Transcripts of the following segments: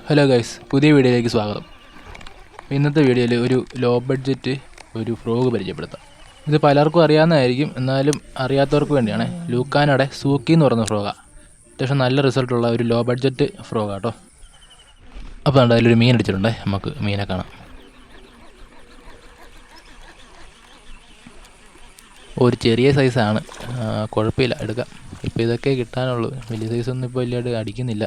Hello guys, പുതിയ വീഡിയോയിലേക്ക് സ്വാഗതം. ഇന്നത്തെ വീഡിയോയിൽ ഒരു ലോ ബഡ്ജറ്റ് ഒരു ഫ്രോഗ് പരിചയപ്പെടുത്താം. ഇത് പലർക്കും അറിയാവുന്നതായിരിക്കും, എന്നാലും അറിയാത്തവർക്ക് വേണ്ടിയാണ്. ലൂക്കാനയുടെ സൂക്കി എന്ന് പറയുന്ന ഫ്രോഗാണ്. അത്യാവശ്യം നല്ല റിസൾട്ടുള്ള ഒരു ലോ ബഡ്ജറ്റ് ഫ്രോഗാണ് കേട്ടോ. അപ്പോൾ അതിലൊരു മീൻ അടിച്ചിട്ടുണ്ട്, നമുക്ക് മീനെ കാണാം. ഒരു ചെറിയ സൈസാണ്, കുഴപ്പമില്ല, എടുക്കാം. ഇപ്പോൾ ഇതൊക്കെ കിട്ടാനുള്ളൂ, വലിയ സൈസൊന്നും ഇപ്പോൾ വലിയ അടിക്കുന്നില്ല.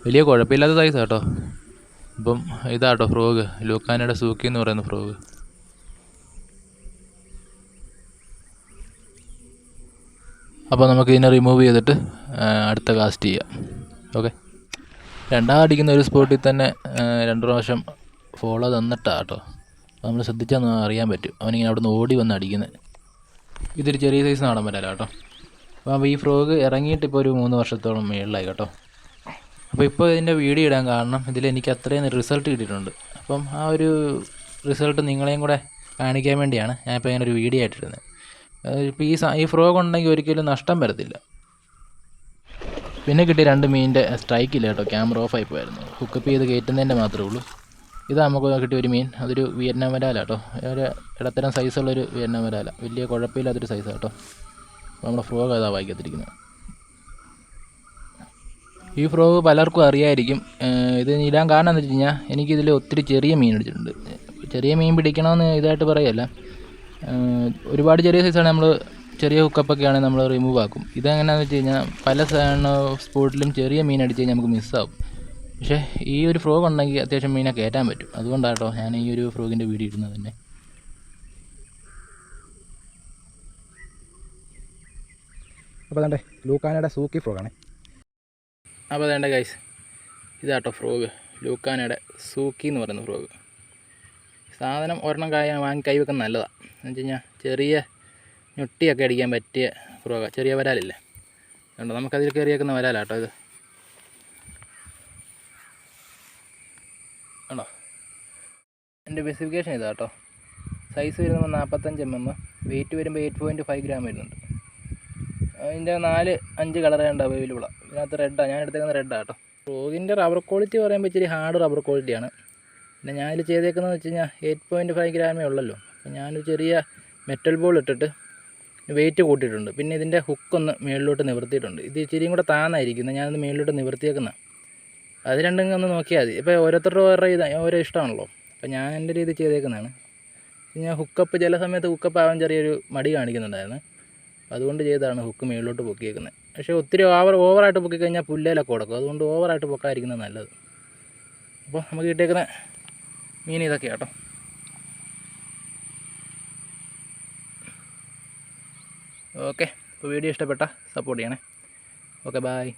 വലിയ കുഴപ്പമില്ലാത്ത സൈസാണ് കേട്ടോ. ഇപ്പം ഇതാട്ടോ ഫ്രോഗ്, ലൂക്കാനയുടെ സൂക്കി എന്ന് പറയുന്ന ഫ്രോഗ്. അപ്പോൾ നമുക്ക് ഇതിനെ റിമൂവ് ചെയ്തിട്ട് അടുത്ത കാസ്റ്റ് ചെയ്യാം. ഓക്കെ, രണ്ടാമത് അടിക്കുന്ന ഒരു സ്പോട്ടിൽ തന്നെ 2 പ്രാവശ്യം ഫോളോ തന്നിട്ടാണ് കേട്ടോ. നമ്മൾ ശ്രദ്ധിച്ചാൽ അറിയാൻ പറ്റും, അവനിങ്ങനെ അവിടെ നിന്ന് ഓടി വന്ന് അടിക്കുന്നത്. ഇതൊരു ചെറിയ സൈസ് നാടൻ വരാല കേട്ടോ. അപ്പോൾ ഈ ഫ്രോഗ് ഇറങ്ങിയിട്ടിപ്പോൾ ഒരു 3 വർഷത്തോളം മേളിലായി കേട്ടോ. അപ്പോൾ ഇപ്പോൾ ഇതിൻ്റെ വീഡിയോ ഇടാൻ കാരണം ഇതിലെനിക്ക് അത്രയും റിസൾട്ട് കിട്ടിയിട്ടുണ്ട്. അപ്പം ആ ഒരു റിസൾട്ട് നിങ്ങളെയും കൂടെ കാണിക്കാൻ വേണ്ടിയാണ് ഞാനിപ്പോൾ ഇങ്ങനെ ഒരു വീഡിയോ ആയിട്ടിരുന്നത്. ഇപ്പോൾ ഈ ഫ്രോഗ് ഉണ്ടെങ്കിൽ ഒരിക്കലും നഷ്ടം വരത്തില്ല. പിന്നെ കിട്ടിയ 2 മീനിൻ്റെ സ്ട്രൈക്കില്ല കേട്ടോ, ക്യാമറ ഓഫായി പോയായിരുന്നു. ഹുക്കപ്പ് ചെയ്ത് കയറ്റുന്നതിൻ്റെ മാത്രമേ ഉള്ളൂ. ഇത് നമുക്ക് കിട്ടിയ ഒരു മീൻ, അതൊരു വിയറ്റ്നാം വരാല കേട്ടോ. ഒരു ഇടത്തരം സൈസുള്ളൊരു വിയറ്റ്നാം വരാല, വലിയ കുഴപ്പമില്ലാത്തൊരു സൈസാണ് കേട്ടോ. നമ്മുടെ ഫ്രോഗ് അതാ വായിക്കത്തിരിക്കുന്നത്. ഈ ഫ്രോഗ് പലർക്കും അറിയായിരിക്കും. ഇത് ഇടാൻ കാരണം എന്ന് വെച്ച് കഴിഞ്ഞാൽ എനിക്കിതിൽ ഒത്തിരി ചെറിയ മീൻ അടിച്ചിട്ടുണ്ട്. ചെറിയ മീൻ പിടിക്കണമെന്ന് ഇതായിട്ട് പറയല്ല, ഒരുപാട് ചെറിയ സൈസാണ് നമ്മൾ ചെറിയ ഹുക്കപ്പൊക്കെ ആണെങ്കിൽ നമ്മൾ റിമൂവ് ആക്കും. ഇതെങ്ങനെയാണെന്ന് വെച്ച് കഴിഞ്ഞാൽ പല സ്പോട്ടിലും ചെറിയ മീൻ അടിച്ച് കഴിഞ്ഞാൽ നമുക്ക് മിസ്സാവും. പക്ഷേ ഈ ഒരു ഫ്രോഗ് ഉണ്ടെങ്കിൽ അത്യാവശ്യം മീനെ കയറ്റാൻ പറ്റും. അതുകൊണ്ടാണ് കേട്ടോ ഞാൻ ഈ ഒരു ഫ്രോഗിൻ്റെ വീഡിയോ ഇടുന്നത് തന്നെ. അപ്പോൾ അതെ ലൂക്കാനയുടെ സൂക്കി ഫ്രോഗാണ്. അപ്പോൾ അതേണ്ട ഗൈസ്, ഇതാട്ടോ ഫ്രോഗ്, ലൂക്കാനയുടെ സൂക്കി എന്ന് പറയുന്ന ഫ്രോഗ്. സാധനം ഒരെണ്ണം കൈ വെക്കാൻ നല്ലതാണ്. എന്ന് വെച്ച് കഴിഞ്ഞാൽ ചെറിയ ഞൊട്ടിയൊക്കെ അടിക്കാൻ പറ്റിയ ഫ്രോഗാണ്. ചെറിയ വരാലില്ലേ, അതുകൊണ്ട് നമുക്കതിൽ കയറിയേക്കുന്ന വരാലാട്ടോ ഇത്. ആണോ, എൻ്റെ സ്പെസിഫിക്കേഷൻ ഇതാ കേട്ടോ. സൈസ് വരുമ്പോൾ 45 mm, വെയിറ്റ് വരുമ്പോൾ 8.5 ഗ്രാം വരുന്നുണ്ട്. അതിൻ്റെ 4-5 കളർ ഉണ്ട് അവൈലബിളാണ്. ഇതിനകത്ത് റെഡാണ്, ഞാൻ എടുത്തേക്കുന്നത് റെഡാണ് കേട്ടോ. ഫ്രോഗിൻ്റെ റബ്ബർ ക്വാളിറ്റി പറയുമ്പോൾ ഇച്ചിരി ഹാർഡ് റബ്ബർ ക്വാളിറ്റിയാണ്. പിന്നെ ഞാനിത് ചെയ്തേക്കുന്നതെന്ന് വെച്ച് കഴിഞ്ഞാൽ 8.5 ഗ്രാമേ ഉള്ളല്ലോ. അപ്പോൾ ഞാനൊരു ചെറിയ മെറ്റൽ ബോൾ ഇട്ടിട്ട് വെയിറ്റ് കൂട്ടിയിട്ടുണ്ട്. പിന്നെ ഇതിൻ്റെ ഹുക്കൊന്ന് മേളിലോട്ട് നിവർത്തിയിട്ടുണ്ട്. ഇത് ഇച്ചിരിയും കൂടെ താന്നായിരിക്കുന്നത്, ഞാനത് മേളിലോട്ട് നിവർത്തിയേക്കുന്ന. അത് രണ്ടും ഒന്ന് നോക്കിയാൽ മതി. ഇപ്പോൾ ഓരോരുത്തരുടെ ഓരോ ഇഷ്ടമാണല്ലോ. അപ്പോൾ ഞാൻ എൻ്റെ രീതി ചെയ്തേക്കുന്നതാണ്. ഞാൻ ഹുക്കപ്പ് ചില സമയത്ത് ഹുക്കപ്പ് ആവാൻ ചെറിയൊരു മടി കാണിക്കുന്നുണ്ടായിരുന്നു, അതുകൊണ്ട് ചെയ്താണ് ഹുക്ക് മേളിലോട്ട് പൊക്കിയേക്കുന്നത്. പക്ഷേ ഒത്തിരി ഓവറായിട്ട് പൊക്കിക്കഴിഞ്ഞാൽ പുല്ലേലൊക്കെ കൊടുക്കും, അതുകൊണ്ട് ഓവറായിട്ട് പൊക്കാതിരിക്കുന്നത് നല്ലത്. അപ്പോൾ നമുക്ക് കിട്ടിയേക്കുന്ന മീൻ ഇതൊക്കെയാണ് കേട്ടോ. ഓക്കെ, അപ്പോൾ വീഡിയോ ഇഷ്ടപ്പെട്ടാൽ സപ്പോർട്ട് ചെയ്യണേ. Okay, by.